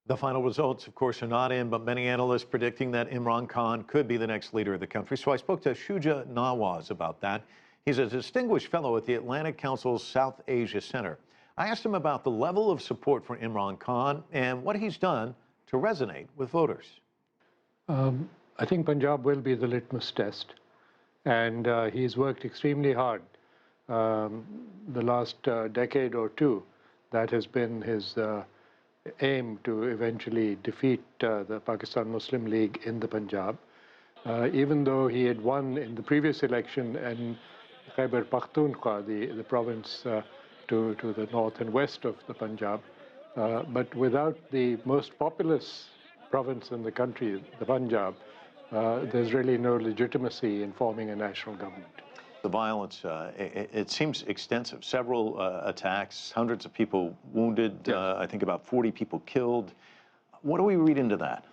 The final results, of course, are not in, but many analysts predicting that Imran Khan could be the next leader of the country. So I spoke to Shuja Nawaz about that. He's a distinguished fellow at the Atlantic Council's South Asia Center. I asked him about the level of support for Imran Khan and what he's done to resonate with voters. I think Punjab will be the litmus test, and he's worked extremely hard the last decade or two. That has been his aim to eventually defeat the Pakistan Muslim League in the Punjab. Even though he had won in the previous election in Khyber Pakhtunkhwa, the province to the north and west of the Punjab, but without the most populous province in the country, the Punjab, there's really no legitimacy in forming a national government. The violence, it seems extensive. Several attacks, hundreds of people wounded, Yes. I think about 40 people killed. What do we read into that?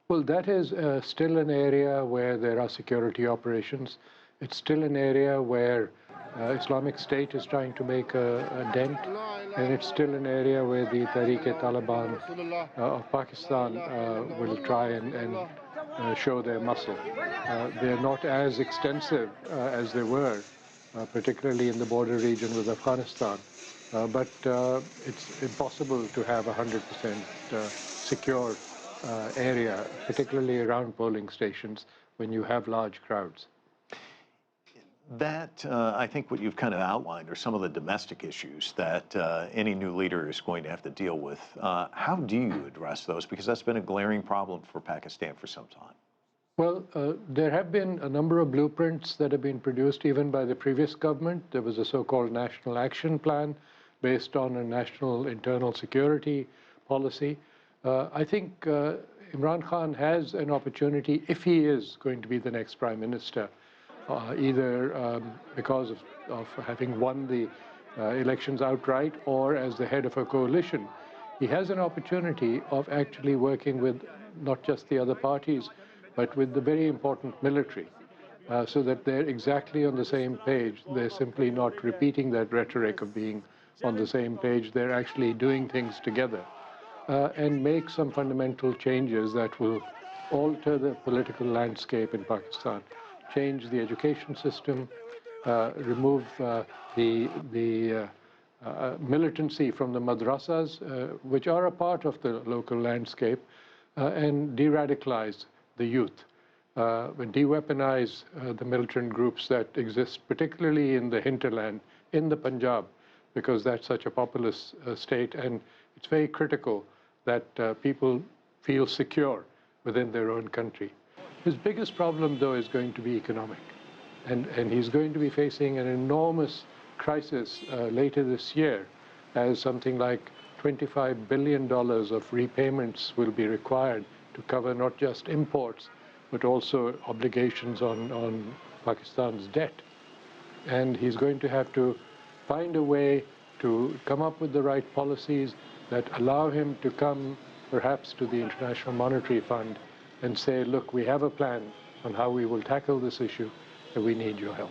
Well, that is still an area where there are security operations. It's still an area where Islamic State is trying to make a dent, and it's still an area where the Tehreek-e-Taliban of Pakistan will try and show their muscle. They're not as extensive as they were, particularly in the border region with Afghanistan, but it's impossible to have a 100% secure area, particularly around polling stations when you have large crowds. That, I think what you've kind of outlined are some of the domestic issues that any new leader is going to have to deal with. How do you address those? Because that's been a glaring problem for Pakistan for some time. Well, there have been a number of blueprints that have been produced even by the previous government. There was a so-called National Action Plan based on a national internal security policy. I think Imran Khan has an opportunity, if he is going to be the next prime minister, either because of having won the elections outright or as the head of a coalition. He has an opportunity of actually working with not just the other parties, but with the very important military, so that they're exactly on the same page. They're simply not repeating that rhetoric of being on the same page. They're actually doing things together and make some fundamental changes that will alter the political landscape in Pakistan. Change the education system, remove the militancy from the madrasas, which are a part of the local landscape, and de-radicalize the youth, de-weaponize the militant groups that exist, particularly in the hinterland, in the Punjab, because that's such a populous state, and it's very critical that people feel secure within their own country. His biggest problem, though, is going to be economic. And he's going to be facing an enormous crisis later this year, as something like $25 billion of repayments will be required to cover not just imports, but also obligations on Pakistan's debt. And he's going to have to find a way to come up with the right policies that allow him to come perhaps to the International Monetary Fund and say, look, we have a plan on how we will tackle this issue, and we need your help.